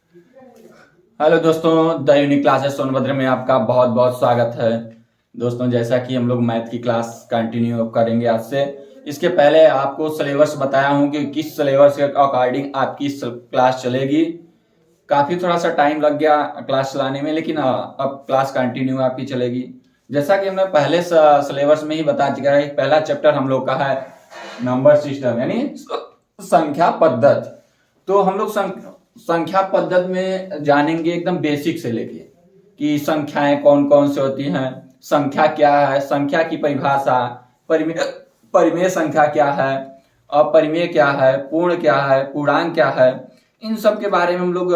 Hello दोस्तों, the unique classes Sonbhadra में आपका बहुत बहुत स्वागत है। दोस्तों, जैसा कि हम लोग मैथ की क्लास कंटिन्यू करेंगे आज से। इसके पहले आपको सिलेबस बताया हूं कि किस सिलेबस के अकॉर्डिंग आपकी क्लास चलेगी। काफ़ी थोड़ा सा टाइम लग गया क्लास चलाने में, लेकिन अब क्लास कंटिन्यू आपकी चलेगी। जैसा कि हमने पहले सिलेबस में ही बता चुका है, पहला चैप्टर हम लोग का है नंबर सिस्टम यानी संख्या पद्धति। तो हम लोग संख्या पद्धति में जानेंगे एकदम बेसिक से लेके कि संख्याएं कौन कौन से होती हैं, संख्या क्या है, संख्या की परिभाषा, परिमेय परिमेय संख्या क्या है, अपरिमेय क्या है, पूर्ण क्या है, पूर्णांक क्या है। इन सब के बारे में हम लोग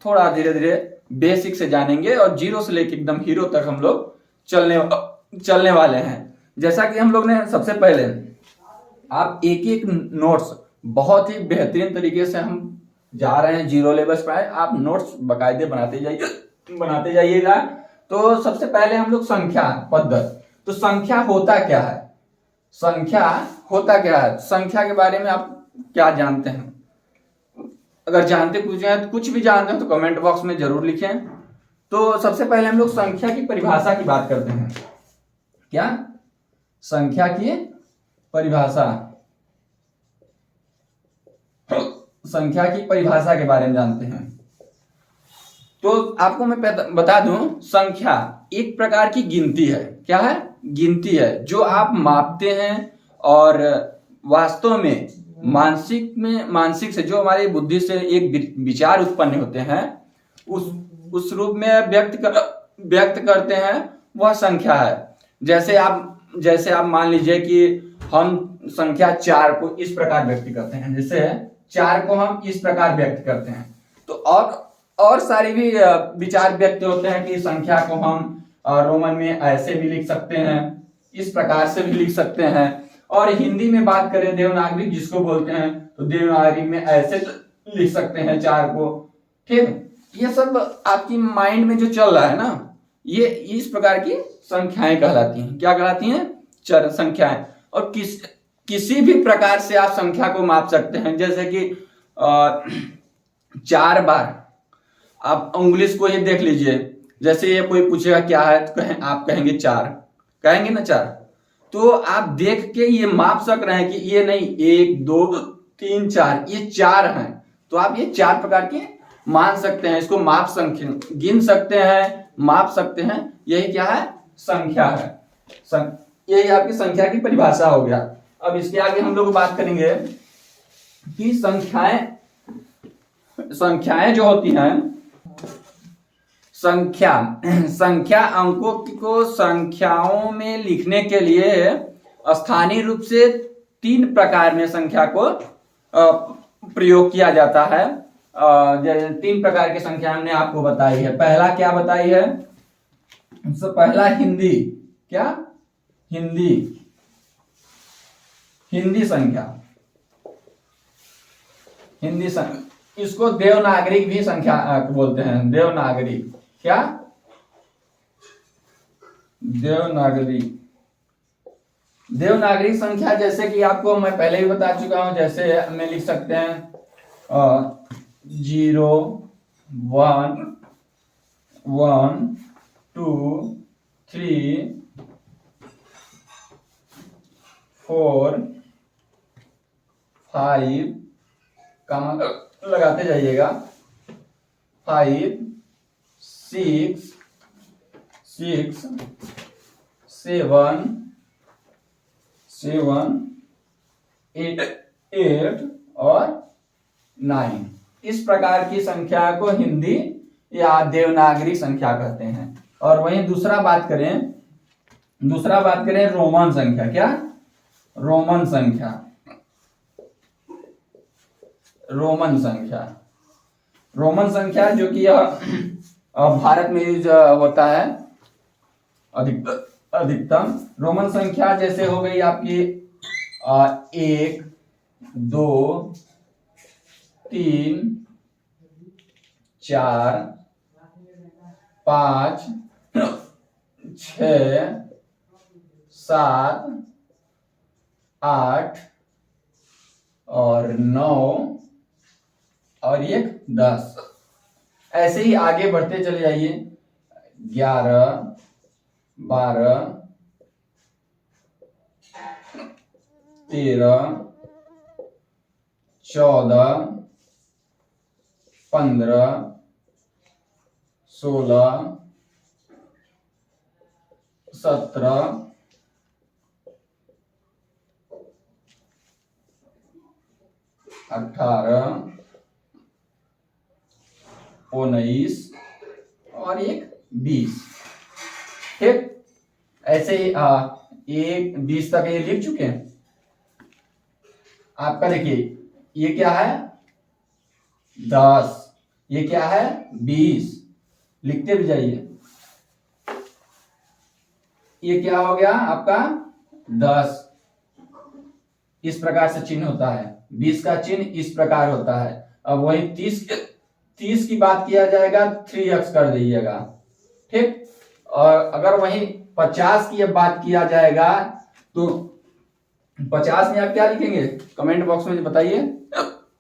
थोड़ा धीरे धीरे बेसिक से जानेंगे और जीरो से लेकर एकदम हीरो तक हम लोग चलने वाले हैं। जैसा कि हम लोग ने सबसे पहले आप एक एक नोट्स बहुत ही बेहतरीन तरीके से हम जा रहे हैं जीरो लेवल्स पर, आप नोट्स बकायदे बनाते जाइएगा। तो सबसे पहले हम लोग संख्या पद्धति, तो संख्या होता क्या है, संख्या होता क्या है, संख्या के बारे में आप क्या जानते हैं? अगर जानते कुछ भी जानते हैं तो कमेंट बॉक्स में जरूर लिखें। तो सबसे पहले हम लोग संख्या की परिभाषा की बात करते हैं। क्या? संख्या की परिभाषा, संख्या की परिभाषा के बारे में जानते हैं। तो आपको मैं बता दूं, संख्या एक प्रकार की गिनती है। क्या है? गिनती है जो आप मापते हैं और वास्तव में मानसिक से जो हमारी बुद्धि से एक विचार उत्पन्न होते हैं उस रूप में व्यक्त करते हैं, वह संख्या है। जैसे आप मान लीजिए कि हम संख्या 4 को इस प्रकार व्यक्त करते हैं, जैसे 4 को हम इस प्रकार व्यक्त करते हैं। तो और सारी भी विचार व्यक्त होते हैं कि संख्या को हम रोमन में ऐसे भी लिख सकते हैं, इस प्रकार से भी लिख सकते हैं। और हिंदी में बात करें देवनागरी जिसको बोलते हैं, तो देवनागरी में ऐसे लिख सकते हैं 4 को। ठीक, ये सब आपकी माइंड में जो चल रहा है ना, ये इस प्रकार की संख्याएं कहलाती हैं। क्या कहलाती हैं? चर संख्याएं। और किसी भी प्रकार से आप संख्या को माप सकते हैं, जैसे कि 4 बार आप उंगली को ही देख लीजिए। जैसे ये कोई पूछेगा क्या है, तो आप कहेंगे 4, कहेंगे ना 4। तो आप देख के ये माप सक रहे हैं कि ये नहीं 1 2 3 4, ये 4 हैं। तो आप ये 4 प्रकार के मान सकते हैं, इसको माप संख्या गिन सकते हैं, माप सकते हैं। यही क्या है? संख्या है। यही आपकी संख्या की परिभाषा हो गया। अब इसके आगे हम लोग बात करेंगे कि संख्याएं जो होती हैं, संख्या अंकों को संख्याओं में लिखने के लिए स्थानीय रूप से 3 प्रकार में संख्या को प्रयोग किया जाता है। 3 प्रकार की संख्या हमने आपको बताई है। पहला क्या बताई है? पहला हिंदी। क्या? हिंदी संख्या, इसको देवनागरी भी संख्या बोलते हैं। देवनागरी। क्या? देवनागरी संख्या, जैसे कि आपको मैं पहले ही बता चुका हूं। जैसे हमें लिख सकते हैं 0 1 1 2 3 4 5, लगाते जाइएगा, 5 6 6 7 8 और 9। इस प्रकार की संख्या को हिंदी या देवनागरी संख्या कहते हैं। और वहीं दूसरा बात करें रोमन संख्या। क्या? रोमन संख्या जो कि भारत में यूज होता है अधिकतम। रोमन संख्या जैसे हो गई आपकी 1 2 3 4 5 6 7 8 और 9 और 1 10। ऐसे ही आगे बढ़ते चले जाइए। 11, 12, 13, 14, 15, 16, 17, 18, 19 और एक 20। ठीक, ऐसे ही 20 तक ये लिख चुके हैं। आपका देखिए ये क्या है 10, ये क्या है 20, लिखते भी जाइए। ये क्या हो गया आपका 10, इस प्रकार से चिन्ह होता है। 20 का चिन्ह इस प्रकार होता है। अब वही 30 की बात किया जाएगा 3x कर दीजिएगा। ठीक, और अगर वही 50 की अब बात किया जाएगा तो 50 में आप क्या लिखेंगे कमेंट बॉक्स में बताइए,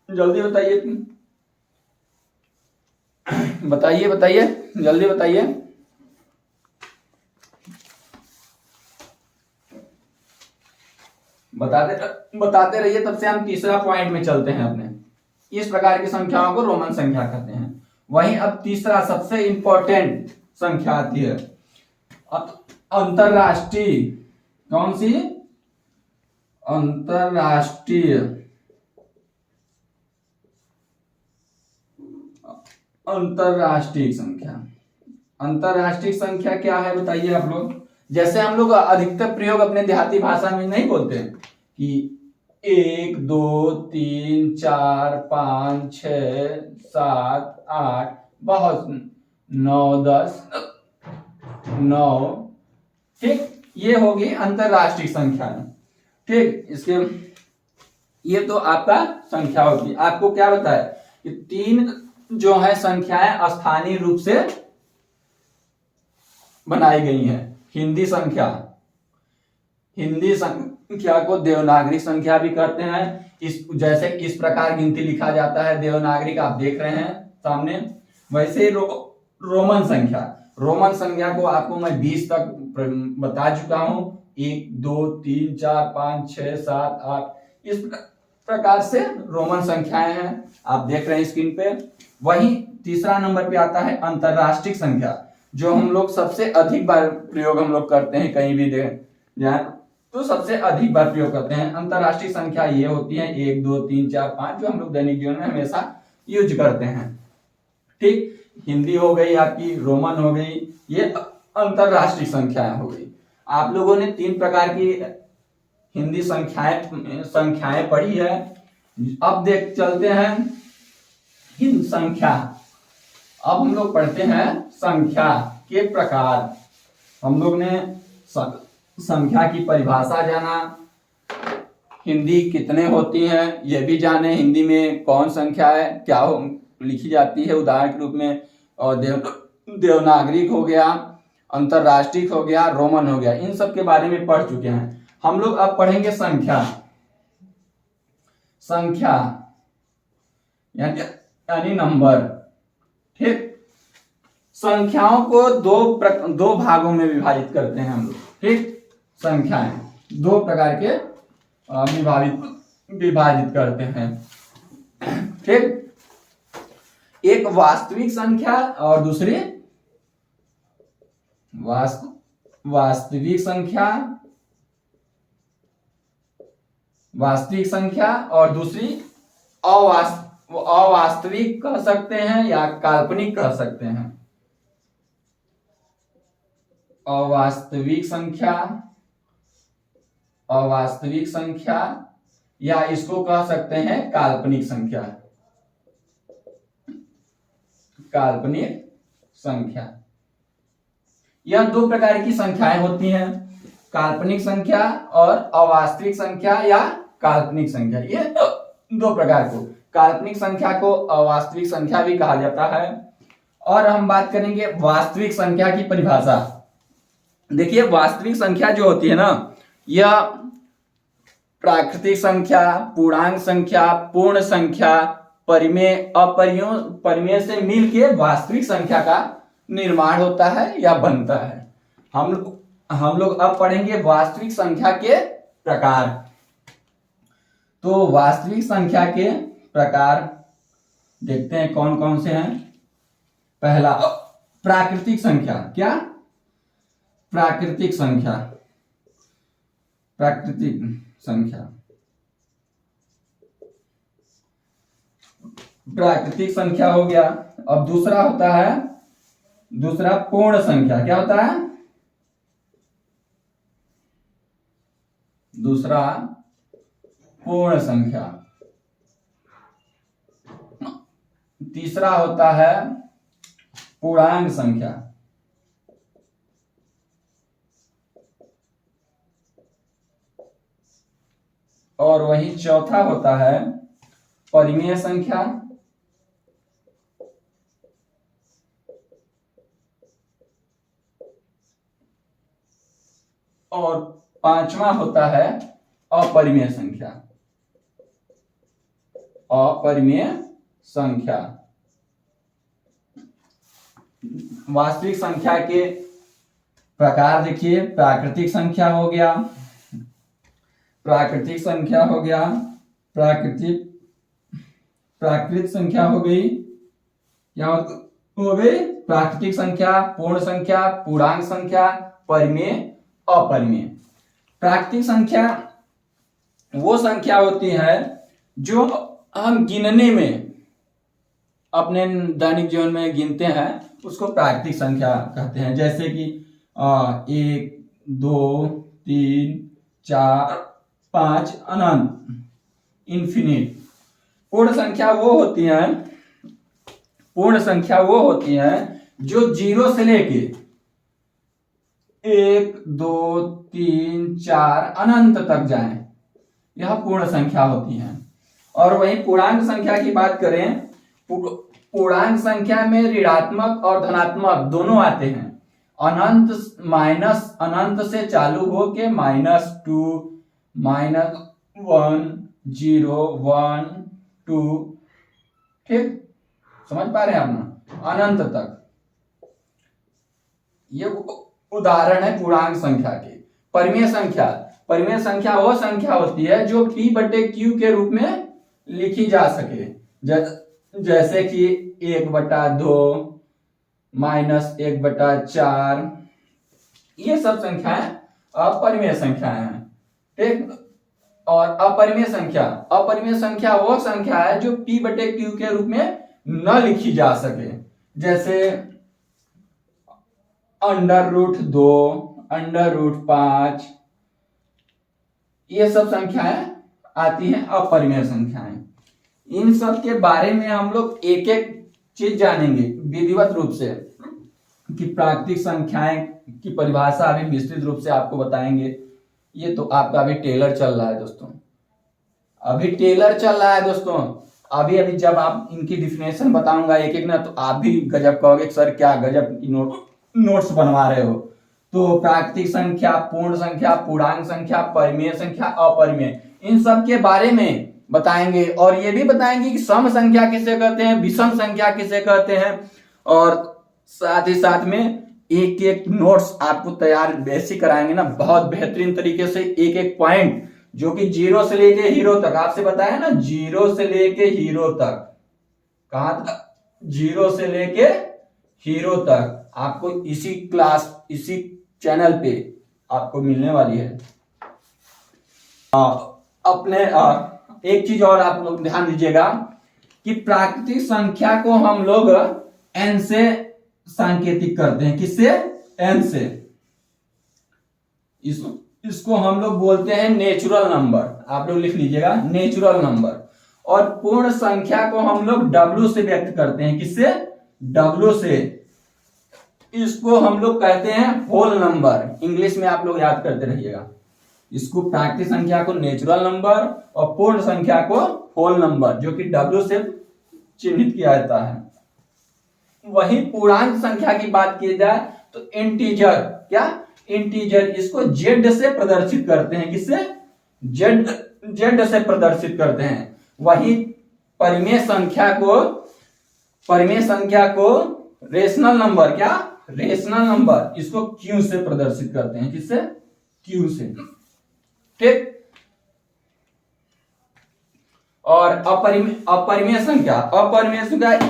जल्दी बताइए, बताइए बताइए जल्दी बताइए। बताते रहिए, तब से हम तीसरा पॉइंट में चलते हैं अपने। इस प्रकार की संख्याओं को रोमन संख्या कहते हैं। वहीं अब तीसरा सबसे इंपॉर्टेंट संख्या आती है अंतरराष्ट्रीय। कौन सी? अंतरराष्ट्रीय। अंतरराष्ट्रीय संख्या। अंतरराष्ट्रीय संख्या क्या है बताइए आप लोग। जैसे हम लोग अधिकतर प्रयोग अपने देहाती भाषा में नहीं बोलते कि 1, 2, 3, 4, 5, 6, 7, 8, बहुत 9, 10, 9। ठीक, ये होगी अंतरराष्ट्रीय संख्या। ठीक, इसके ये तो आपका संख्या होगी। आपको क्या बताया कि 3 जो है संख्याएं स्थानीय रूप से बनाई गई हैं। हिंदी संख्या, हिंदी संख्या को देवनागरी संख्या भी कहते हैं। इस जैसे इस प्रकार गिनती लिखा जाता है देवनागरी का, आप देख रहे हैं सामने। वैसे रोमन संख्या, रोमन संख्या को आपको मैं 20 तक बता चुका हूं। 1, 2, 3, 4, 5, 6, 7, 8 इस प्रकार से रोमन संख्याएं हैं, आप देख रहे हैं स्क्रीन पे। वहीं तीसरा नंबर पे आता है अंतरराष्ट्रीय संख्या, जो हम लोग सबसे अधिक बार प्रयोग हम लोग करते हैं। कहीं भी जाए तो सबसे अधिक बार प्रयोग करते हैं। अंतरराष्ट्रीय संख्या ये होती है 1, 2, 3, 4, 5, जो हम लोग दैनिक जीवन में हमेशा यूज करते हैं। ठीक, हिंदी हो गई आपकी, रोमन हो गई, ये अंतरराष्ट्रीय संख्याएं हो गई। आप लोगों ने 3 प्रकार की हिंदी संख्याएं पढ़ी है। अब देख चलते हैं हिंद संख्या। अब हम लोग पढ़ते हैं संख्या के प्रकार। हम लोग ने संख्या की परिभाषा जाना, हिंदी कितने होती हैं ये भी जाने, हिंदी में कौन संख्या है क्या लिखी जाती है उदाहरण के रूप में, और देवनागरिक हो गया, अंतरराष्ट्रीय हो गया, रोमन हो गया, इन सब के बारे में पढ़ चुके हैं। हम लोग अब पढ़ेंगे संख्या। संख्या यानी नंबर। ठीक, संख्याओं को दो भागों में विभाजित करते हैं हम लोग। ठीक, संख्याएं 2 प्रकार के विभाजित करते हैं। ठीक, एक वास्तविक संख्या और दूसरी वास्तविक संख्या, वास्तविक संख्या और दूसरी अवास्तविक कह सकते हैं या काल्पनिक कह सकते हैं। अवास्तविक संख्या, अवास्तविक संख्या, या इसको कह सकते हैं काल्पनिक संख्या। काल्पनिक संख्या, यह 2 प्रकार की संख्याएं होती हैं, काल्पनिक संख्या और अवास्तविक संख्या या काल्पनिक संख्या। ये 2 प्रकार को, काल्पनिक संख्या को अवास्तविक संख्या भी कहा जाता है। और हम बात करेंगे वास्तविक संख्या की परिभाषा। देखिए वास्तविक संख्या जो होती है ना, यह प्राकृतिक संख्या, पूर्णांक संख्या, पूर्ण संख्या परिमेय अपरिमेयों परिमेय से मिलके वास्तविक संख्या का निर्माण होता है या बनता है। हम लोग अब पढ़ेंगे वास्तविक संख्या के प्रकार। तो वास्तविक संख्या के प्रकार देखते हैं कौन कौन से हैं। पहला प्राकृतिक संख्या। क्या? प्राकृतिक संख्या। प्राकृतिक संख्या। प्राकृतिक संख्या हो गया। अब दूसरा होता है, दूसरा पूर्ण संख्या। क्या होता है? दूसरा पूर्ण संख्या। तीसरा होता है पूर्णांक संख्या। और वही चौथा होता है परिमेय संख्या। और पांचवा होता है अपरिमेय संख्या। अपरिमेय संख्या। वास्तविक संख्या के प्रकार देखिए, प्राकृतिक संख्या हो गया, प्राकृतिक संख्या हो गया, प्राकृतिक संख्या हो गई। क्या हो गई? प्राकृतिक संख्या, पूर्ण संख्या, पूर्णांक संख्या, परिमेय, अपरिमेय। प्राकृतिक संख्या वो संख्या होती है जो हम गिनने में, अपने दैनिक जीवन में गिनते हैं, उसको प्राकृतिक संख्या कहते हैं। जैसे कि 1, 2, 3, 4, 5 अनंत, इन्फिनिट। पूर्ण संख्या वो होती हैं, पूर्ण संख्या वो होती हैं जो 0 से लेके 1, 2, 3, 4 अनंत तक जाएं, यह पूर्ण संख्या होती हैं। और वही पूर्णांक संख्या की बात करें, पूर्णांक संख्या में ऋणात्मक और धनात्मक दोनों आते हैं। अनंत माइनस अनंत से चालू होके -2, -1, 0, 1, 2, ठीक, समझ पा रहे हैं आप ना, अनंत तक। ये उदाहरण है पूर्णांक संख्या के। परिमेय संख्या, परिमेय संख्या वो संख्या होती है जो P/Q के रूप में लिखी जा सके। जैसे कि 1/2, -1/4, ये सब संख्याएं अपरिमेय संख्याएं हैं, ठीक। और अपरिमेय संख्या, अपरिमेय संख्या वो संख्या है जो P/Q के रूप में न लिखी जा सके। जैसे √2, √5, ये सब संख्याएं आती हैं अपरिमेय संख्याएं। इन सब के बारे में हम लोग एक एक चीज जानेंगे विधिवत रूप से, कि प्राकृतिक संख्याएं की परिभाषा अभी विस्तृत रूप से आपको बताएंगे। ये तो आपका अभी टेलर चल रहा है दोस्तों, अभी टेलर चल रहा है दोस्तों। अभी जब आप इनकी डिफिनेशन बताऊंगा एक एक ना, तो आप भी गजब कहोगे सर क्या गजब की नोट्स बनवा रहे हो। तो प्राकृतिक संख्या, पूर्ण संख्या, पूर्णांक संख्या, परिमेय संख्या, अपरिमेय, इन सब के बारे में बताएंगे। और ये भी बताएंगे कि सम संख्या किसे कहते हैं, विषम संख्या किसे कहते हैं। और साथ ही साथ में एक एक नोट्स आपको तैयार बेसिक कराएंगे ना, बहुत बेहतरीन तरीके से, एक एक पॉइंट, जो कि 0 से लेके हीरो तक, आपसे बताया ना 0 से लेके हीरो तक, कहां तक? 0 से लेके हीरो तक आपको इसी क्लास, इसी चैनल पे आपको मिलने वाली है। एक चीज और आप लोग ध्यान दीजिएगा कि प्राकृतिक संख्या को हम लोग n से सांकेतिक करते हैं। किससे? n से। इसको हम लोग बोलते हैं नेचुरल नंबर, आप लोग लिख लीजिएगा, नेचुरल नंबर। और पूर्ण संख्या को हम लोग w से व्यक्त करते हैं। किससे? w से। इसको हम लोग कहते हैं होल नंबर, इंग्लिश में आप लोग याद करते रहिएगा। इसको प्राकृतिक संख्या को नेचुरल नंबर और पूर्ण संख्या को होल नंबर, जो कि w से चिन्हित किया जाता है। वही पूर्णांक संख्या की बात की जाए तो इंटीजर, क्या? इंटीजर, इसको z से प्रदर्शित करते हैं। किससे? z से प्रदर्शित करते हैं। वही परिमेय संख्या को रेशनल नंबर, क्या रेशनल नंबर, इसको क्यू से प्रदर्शित करते हैं, किससे, क्यू से, ठीक। और अपरिमेय संख्या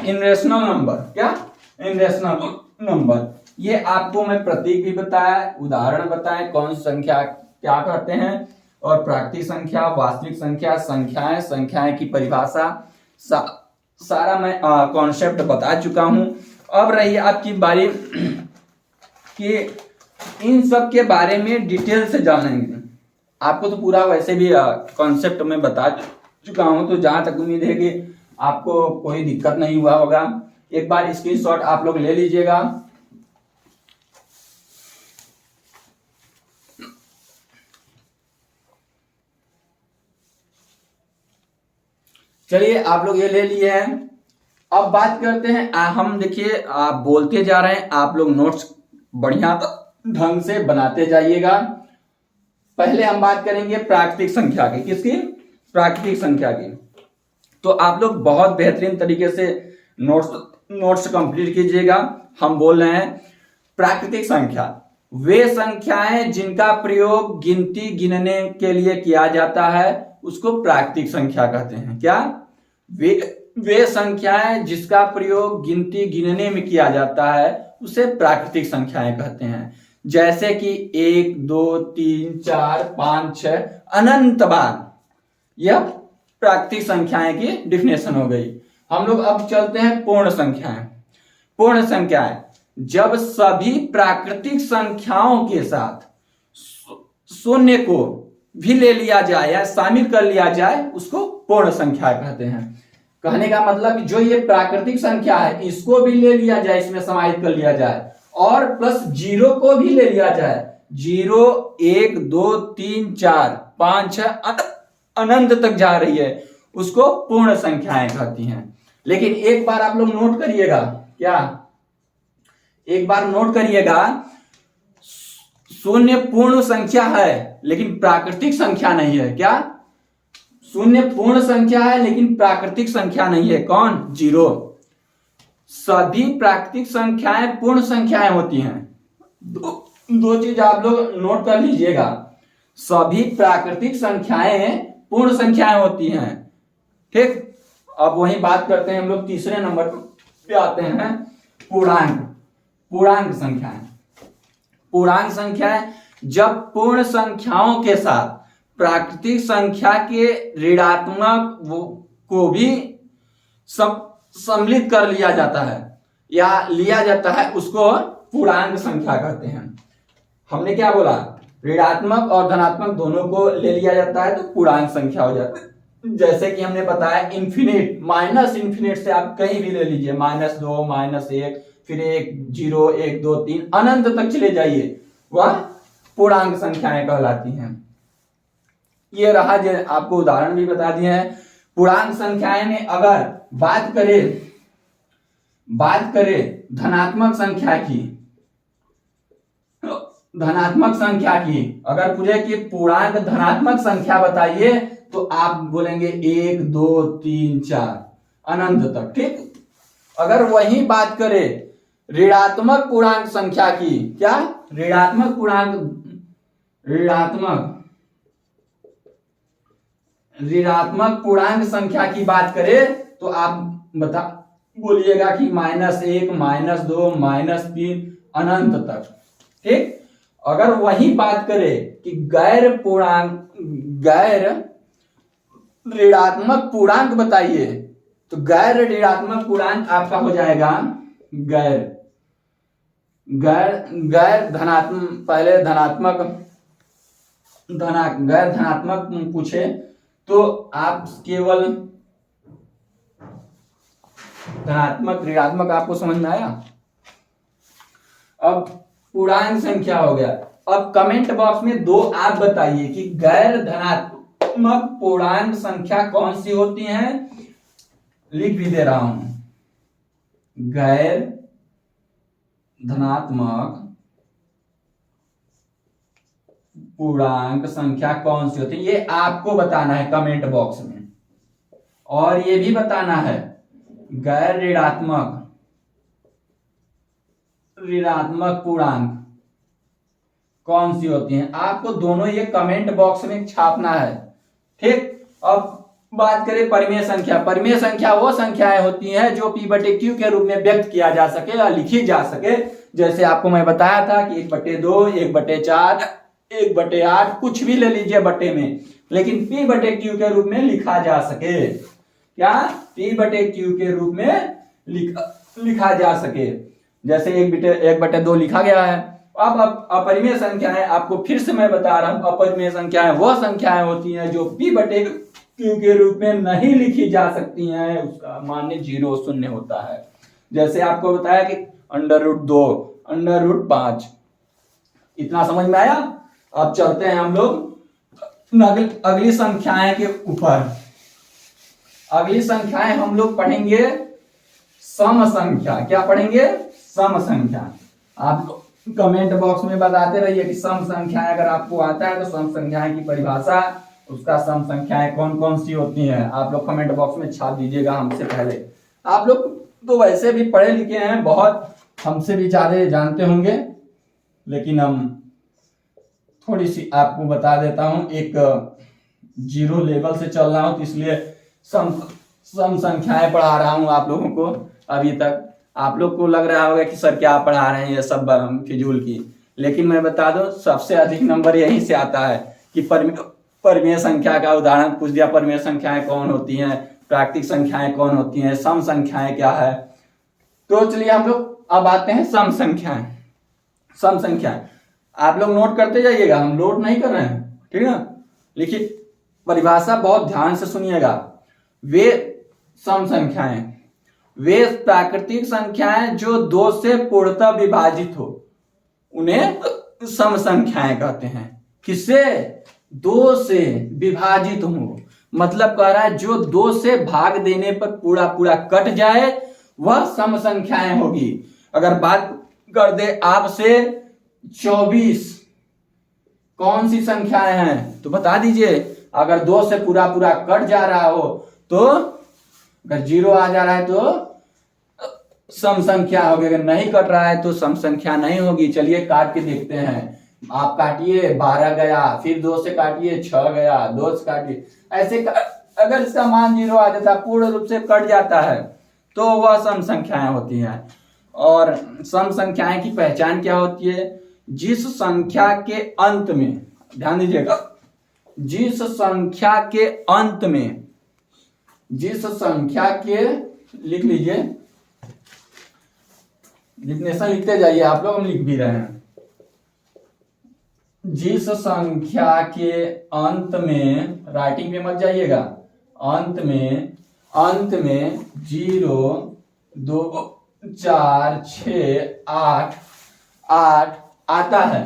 इनरेशनल नंबर, क्या इनरेशनल नंबर। ये आपको मैं प्रतीक भी बताया, उदाहरण बताए कौन सी संख्या क्या कहते हैं, और प्राकृतिक संख्या, वास्तविक संख्या, संख्याएं की परिभाषा, सारा मैं कॉन्सेप्ट बता चुका हूं। अब रही आपकी बारी कि इन सब के बारे में डिटेल से जानेंगे। आपको तो पूरा वैसे भी कॉन्सेप्ट में बता चुका हूं, तो जहां तक उम्मीद है कि आपको कोई दिक्कत नहीं हुआ होगा। एक बार स्क्रीनशॉट आप लोग ले लीजिएगा। चलिए आप लोग ये ले लिए हैं। अब बात करते हैं, हम देखिए आप बोलते जा रहे हैं, आप लोग नोट्स बढ़िया ढंग से बनाते जाइएगा। पहले हम बात करेंगे प्राकृतिक संख्या की, किसकी, प्राकृतिक संख्या की। तो आप लोग बहुत बेहतरीन तरीके से नोट्स कंप्लीट कीजिएगा। हम बोल रहे हैं प्राकृतिक संख्या वे संख्याएं जिनका प्रयोग गिनती गिनने के लिए किया जाता है, उसको प्राकृतिक संख्या कहते हैं। क्या, वे संख्याएं जिसका प्रयोग गिनती गिनने में किया जाता है, उसे प्राकृतिक संख्याएं कहते हैं। जैसे कि 1 2 3 4 5 6 अनंत बार, यह प्राकृतिक संख्याएं की डिफिनेशन हो गई। हम लोग अब चलते हैं पूर्ण संख्याएं। पूर्ण संख्याएं जब सभी प्राकृतिक संख्याओं के साथ शून्य को भी ले लिया जाए या शामिल कर लिया जाए, उसको पूर्ण संख्या कहते हैं। कहने का मतलब जो ये प्राकृतिक संख्या है, इसको भी ले लिया जाए, इसमें समाहित कर लिया जाए, और प्लस 0 को भी ले लिया जाए, 0 1 2 3 4 5 6 अनंत तक जा रही है, उसको पूर्ण संख्याएं कहती हैं। लेकिन एक बार आप लोग नोट करिएगा, क्या, एक बार नोट करिएगा, शून्य पूर्ण संख्या है लेकिन प्राकृतिक संख्या नहीं है। क्या, शून्य पूर्ण संख्या है लेकिन प्राकृतिक संख्या नहीं है। कौन, 0। सभी प्राकृतिक संख्याएं पूर्ण संख्याएं होती हैं। दो चीज आप लोग नोट कर लीजिएगा, सभी प्राकृतिक संख्याएं पूर्ण संख्याएं होती हैं, ठीक। अब वही बात करते हैं हम लोग, तीसरे नंबर पे आते हैं, पूर्णांक संख्याएं। पूर्णांक संख्याएं जब पूर्ण संख्याओं के साथ प्राकृतिक संख्या के ऋणात्मक को भी सम्मिलित कर लिया जाता है या लिया जाता है, उसको पूर्णांक संख्या कहते हैं। हमने क्या बोला, ऋणात्मक और धनात्मक दोनों को ले लिया जाता है तो पूर्णांक संख्या हो जाता है। जैसे कि हमने बताया इन्फिनिट, माइनस इन्फिनिट से आप कहीं भी ले लीजिए, -2 -1 फिर 1 0 1 2 3 अनंत तक चले जाइए, वह पूर्णांक संख्याएं कहलाती हैं। ये रहा, जो आपको उदाहरण भी बता दिए हैं। पूर्णांक संख्याएं में अगर बात करें धनात्मक संख्या की, अगर पूछे कि पूर्णांक धनात्मक संख्या बताइए, तो आप बोलेंगे 1 2 3 4 अनंत तक, ठीक। अगर वही बात करें ऋणात्मक पूर्णांक संख्या की, क्या, ऋणात्मक पूर्णांक संख्या की बात करें, तो आप बोलिएगा कि -1 -2 -3 अनंत तक, ठीक। अगर वही बात करें कि गैर ऋणात्मक पूर्णांक बताइए, तो गैर ऋणात्मक पूर्णांक आपका हो जाएगा गैर धनात्मक। पहले गैर धनात्मक पूछे तो आप केवल धनात्मक ऋणात्मक आपको समझ में आया। अब पूर्णांक संख्या हो गया। अब कमेंट बॉक्स में 2 आप बताइए कि गैर धनात्मक पूर्णांक संख्या कौन सी होती हैं। लिख भी दे रहा हूं, गैर धनात्मक पूर्णांक संख्या कौन सी होती है, ये आपको बताना है कमेंट बॉक्स में। और ये भी बताना है गैर ऋणात्मक पूर्णांक कौन सी होती हैं। आपको दोनों ये कमेंट बॉक्स में छापना है। ठीक, अब बात करें परिमेय संख्या। परिमेय संख्या वो संख्याएं होती हैं जो p बटे q के रूप में व्यक्त किया जा सके या लिखी जा सके। जैसे आपको मैं बताया था कि 1/2, 1/4, 1/8 कुछ भी ले लीजिए बटे में, लेकिन p बटे q के रूप में लिखा जा सके। क्या? p बटे q के रूप में लिखा जा सके। जैसे 1/2 लिखा गया है। अब अपरिमेय संख्याएं, आपको फिर से मैं बता रहा हूं, अपरिमेय संख्याएं वो संख्याएं होती हैं जो p बटे q के रूप में नहीं लिखी जा सकती हैं, उसका मान्य 0 शून्य होता है। जैसे आपको बताया कि √2, √5, इतना समझ में आया। अब चलते हैं हम लोग अगली संख्याएं के ऊपर। अगली संख्याएं हम लोग पढ़ेंगे सम संख्या। क्या पढ़ेंगे? सम संख्या। आप कमेंट बॉक्स में बताते रहिए कि सम संख्याएं अगर आपको आता है तो सम संख्याएं की परिभाषा, उसका सम संख्याएं कौन कौन सी होती हैं, आप लोग कमेंट बॉक्स में छाप दीजिएगा हमसे पहले। आप लोग तो वैसे भी पढ़े लिखे हैं, बहुत हमसे भी ज्यादा जानते होंगे, लेकिन हम थोड़ी सी आपको बता देता हूं। एक 0 लेवल से चल रहा हूं तो इसलिए सम संख्याएं पढ़ा रहा हूं आप लोगों को। अभी तक आप लोग को लग रहा होगा कि सर क्या पढ़ा रहे हैं ये सब फिजूल की, लेकिन मैं बता दूं सबसे अधिक नंबर यहीं से आता है कि परिमेय संख्या का उदाहरण पूछ दिया। परिमेय संख्याएं कौन होती हैं, प्राकृतिक संख्याएं कौन होती हैं, सम संख्याएं क्या है। तो चलिए हम लोग अब आते हैं सम संख्याएं। सम संख्याएं आप लोग नोट करते जाइएगा, हम नोट नहीं कर रहे हैं, ठीक है। लिखिए, परिभाषा बहुत ध्यान से सुनिएगा। वे सम संख्याएं वे प्राकृतिक संख्याएं जो 2 से पूर्णतः विभाजित हो, उन्हें सम संख्याएं कहते हैं। किससे? 2 से विभाजित हो, मतलब कह रहा है जो 2 से भाग देने पर पूरा पूरा कट जाए वह सम संख्याएं होगी। अगर बात कर दे आपसे 24 कौन सी संख्याएं हैं तो बता दीजिए। अगर 2 से पूरा पूरा कट जा रहा हो तो, अगर 0 आ जा रहा है तो सम संख्या होगी, अगर नहीं कट रहा है तो सम संख्या नहीं होगी। चलिए काट के देखते हैं। आप काटिए, 12 गया, फिर 2 से काटिए 6 गया, 2 से काटिए, ऐसे अगर इसका मान 0 आ जाता, पूर्ण रूप से कट जाता है तो वह सम संख्याएं होती हैं। और सम संख्याएं की पहचान क्या होती है? जिस संख्या के अंत में, ध्यान दीजिएगा, जिस संख्या के अंत में, जिस संख्या के, लिख लीजिए, डिफिनेशन लिखते जाइए आप लोग, हम लिख भी रहे हैं। जिस संख्या के अंत में, राइटिंग पे मत जाइएगा, अंत में 0, 2, 4, 6, 8 आता है,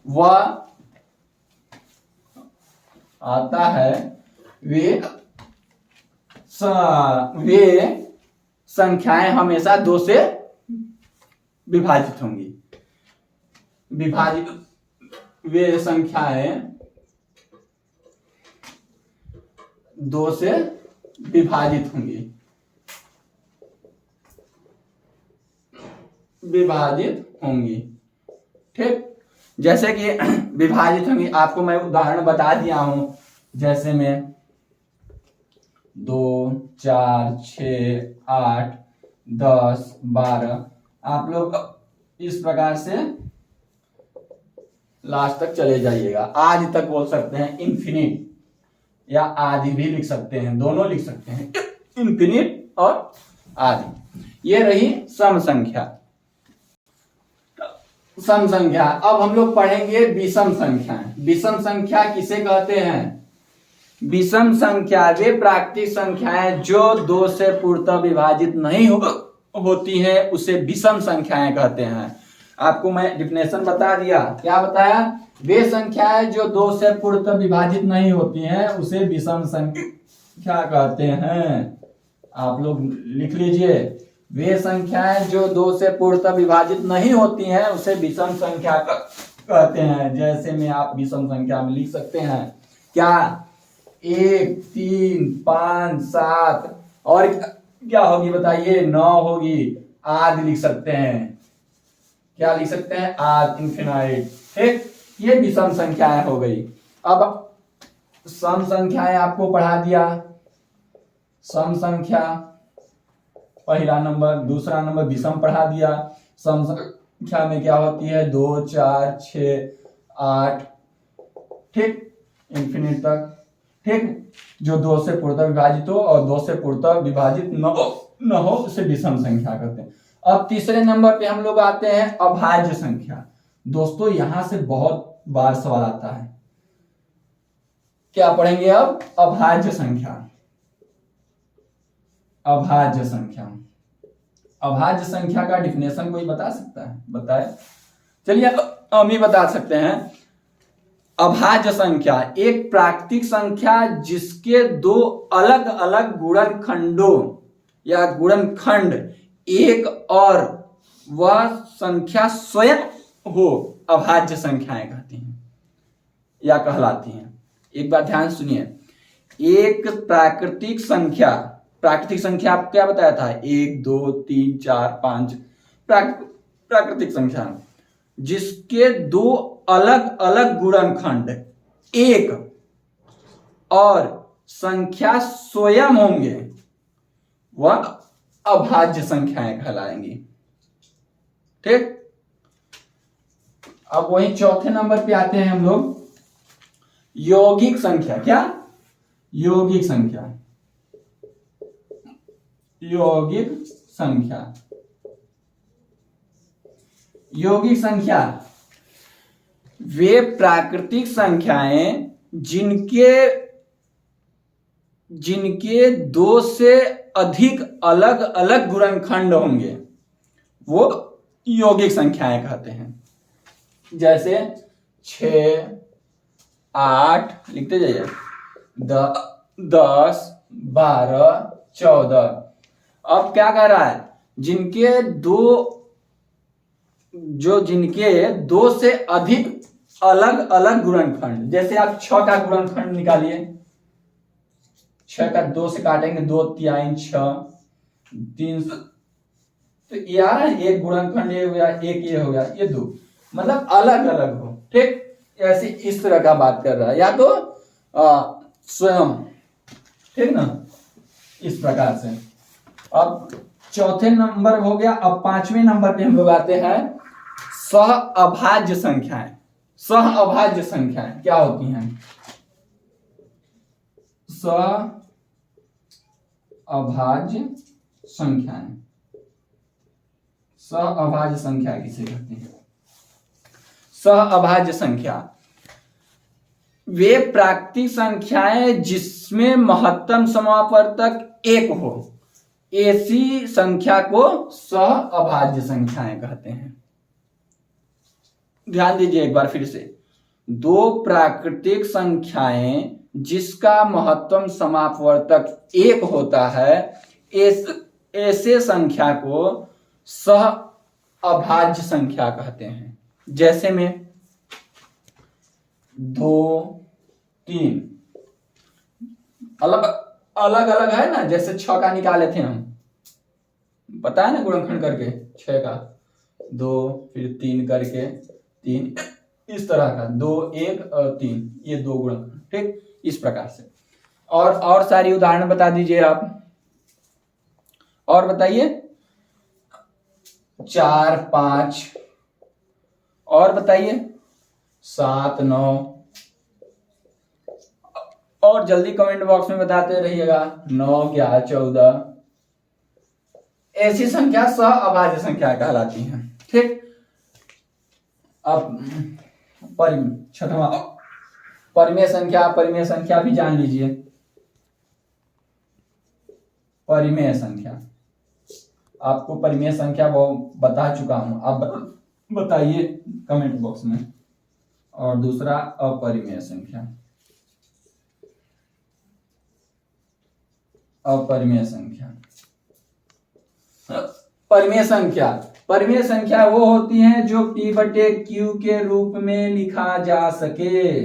वह आता है, वे संख्याएं हमेशा 2 से विभाजित होंगी। वे संख्याएं 2 से विभाजित होंगी, ठीक। जैसे कि विभाजित होंगी, आपको मैं उदाहरण बता दिया हूं। जैसे में 2, 4, 6, 8, 10, 12, आप लोग इस प्रकार से लास्ट तक चले जाइएगा। आदि तक बोल सकते हैं, इन्फिनिट या आदि भी लिख सकते हैं, दोनों लिख सकते हैं, इन्फिनिट और आदि। ये रही सम संख्या। सम संख्या। अब हम लोग पढ़ेंगे विषम संख्याएं। विषम संख्या किसे कहते हैं? विषम संख्या वे प्राकृतिक संख्याएं जो 2 से पूर्णतः विभाजित नहीं होती हैं, उसे विषम संख्याएं कहते हैं। आपको मैं डिफिनेशन बता दिया। क्या बताया? वे संख्याएं जो 2 से पूर्णतः विभाजित नहीं होती हैं, उसे विषम संख्या कहते हैं। आप लोग लिख लीजिए, वे संख्याएं जो 2 से पूर्णतः विभाजित नहीं होती हैं, उसे विषम संख्या कहते हैं। जैसे में आप विषम संख्या में लिख सकते हैं क्या? 1 3 5 7 और क्या होगी बताइए, 9 होगी। आदि लिख सकते हैं, क्या लिख सकते हैं, आद इन्फिनाइट। ठीक, ये विषम संख्याएं हो गई। अब सम संख्याएं आपको पढ़ा दिया। सम संख्या पहला नंबर, दूसरा नंबर विषम पढ़ा दिया। सम संख्या में क्या होती है, 2 4 6 8, ठीक, इंफिनिट तक। ठीक, जो 2 से पूर्णतः विभाजित हो और 2 से पूर्णतः विभाजित न हो उसे विषम संख्या कहते हैं। अब तीसरे नंबर पे हम लोग आते हैं अभाज्य संख्या। दोस्तों यहां से बहुत बार सवाल आता है, क्या पढ़ेंगे अब, अभाज्य संख्या। अभाज्य संख्या, अभाज्य संख्या का डिफिनेशन कोई बता सकता है, बताए। चलिए हम ही बता सकते हैं। अभाज्य संख्या एक प्राकृतिक संख्या जिसके दो अलग अलग गुणनखंडों या गुणनखंड एक और वह संख्या स्वयं हो, अभाज्य संख्याएं कहती हैं या कहलाती हैं। एक बात ध्यान सुनिए, एक प्राकृतिक संख्या, प्राकृतिक संख्या आपको क्या बताया था, 1 2 3 4 5 प्राकृतिक संख्या जिसके दो अलग अलग गुणनखंड एक और संख्या स्वयं होंगे वह अभाज्य संख्याएं कहलाएंगी। ठीक, अब वही चौथे नंबर पे आते हैं हम लोग, यौगिक संख्या। क्या, यौगिक संख्या। यौगिक संख्या, यौगिक संख्या वे प्राकृतिक संख्याएं जिनके 2 से अधिक अलग अलग गुणनखंड होंगे वो यौगिक संख्याएं कहते हैं। जैसे 6 8 लिखते जाइए, 10 12 14। अब क्या कह रहा है, जिनके दो से अधिक अलग अलग गुणनखंड, जैसे आप 6 का गुणनखंड निकालिए, 6 का 2 से काटेंगे, 2 3 6 3, तो यार एक गुणनखंड ये हो गया, एक ये हो गया, ये 2, मतलब अलग अलग हो। ठीक, ऐसे इस तरह का बात कर रहा है, या तो स्वयं, ठीक ना, इस प्रकार से। अब चौथे नंबर हो गया। अब पांचवें नंबर पे हम लोग आते हैं सह अभाज्य संख्याएं। सह अभाज्य संख्याएं क्या होती हैं, सह अभाज्य संख्याएं। सह अभाज्य संख्या किसे कहते हैं, सह अभाज्य संख्या वे प्राकृतिक संख्याएं जिसमें महत्तम समापवर्तक 1 हो, ऐसी संख्या को सह अभाज्य संख्याएं कहते हैं। ध्यान दीजिए एक बार फिर से, 2 प्राकृतिक संख्याएं जिसका महत्तम समापवर्तक 1 होता है, ऐसे संख्या को सह अभाज्य संख्या कहते हैं। जैसे में 2 3 अलग अलग है ना, जैसे 6 का निकाले थे हम, पता है ना, गुणनखंड करके 6 का 2 फिर 3 करके 3, इस तरह का 2 1 और 3, ये 2 गुणनखंड। ठीक, इस प्रकार से। और सारी उदाहरण बता दीजिए आप, और बताइए। 4 5 और बताइए, 7 9, और जल्दी कमेंट बॉक्स में बताते रहिएगा। 9 11 14, ऐसी संख्या सह अभाज्य संख्या कहलाती है। ठीक, अब छठवां परिमेय संख्या। परिमेय संख्या भी जान लीजिए। परिमेय संख्या, आपको परिमेय संख्या वो बता चुका हूं, आप बताइए कमेंट बॉक्स में। और दूसरा अपरिमेय संख्या। अपरिमेय संख्या, परिमेय संख्या, परिमेय संख्या वो होती हैं जो P/Q के रूप में लिखा जा सके।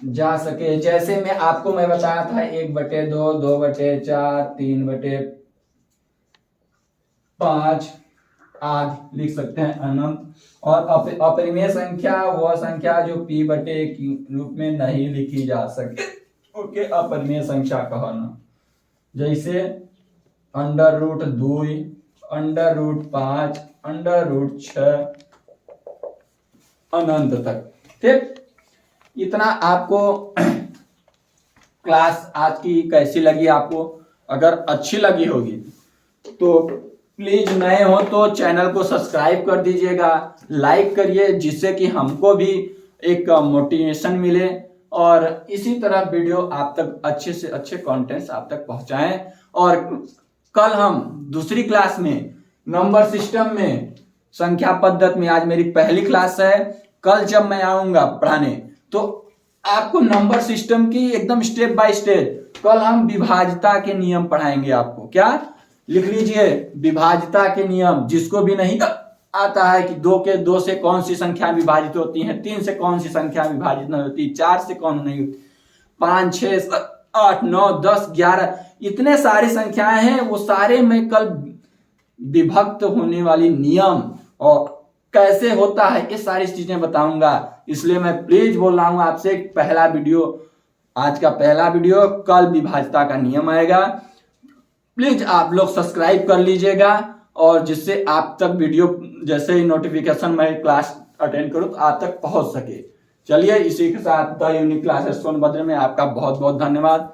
जा सके। जैसे मैं बताया था 1/2, 2/4, 3/5 आदि लिख सकते हैं अनंत। और अपरिमेय संख्या वह संख्या जो p बटे के रूप में नहीं लिखी जा सके, ओके, अपरिमेय संख्या कहना। जैसे √2, √5, √6 अनंत तक। ठीक, इतना आपको क्लास आज की कैसी लगी आपको? अगर अच्छी लगी होगी तो प्लीज नए हो तो चैनल को सब्सक्राइब कर दीजिएगा, लाइक करिए, जिससे कि हमको भी एक मोटिवेशन मिले और इसी तरह वीडियो आप तक अच्छे से अच्छे कंटेंट्स आप तक पहुंचाएं। और कल हम दूसरी क्लास में नंबर सिस्टम में संख्या पद्धति में, आज मेरी पहली क्लास है, कल जब मैं आऊंगा पढ़ाने तो आपको नंबर सिस्टम की एकदम स्टेप बाय स्टेप, कल हम विभाज्यता के नियम पढ़ाएंगे आपको। क्या लिख लीजिए? विभाज्यता के नियम। जिसको भी नहीं आता है कि 2 से कौन सी संख्या विभाजित होती है, 3 से कौन सी संख्या विभाजित नहीं होती, 4 से कौन नहीं होती, 5, 6, 7, 8, 9, 10, 11 इतने सारी संख्याएं हैं, वो सारे मैं कल विभक्त होने वाली नियम और कैसे होता है ये सारी चीजें बताऊंगा। इसलिए मैं प्लीज बोल रहा हूं आपसे, पहला वीडियो, आज का पहला वीडियो, कल विभाज्यता का नियम आएगा। प्लीज आप लोग सब्सक्राइब कर लीजिएगा और जिससे आप तक वीडियो जैसे ही नोटिफिकेशन मैं क्लास अटेंड करूं तो आप तक पहुंच सके। चलिए, इसी के साथ द यूनिक क्लासेस सोनभद्र में आपका बहुत बहुत धन्यवाद।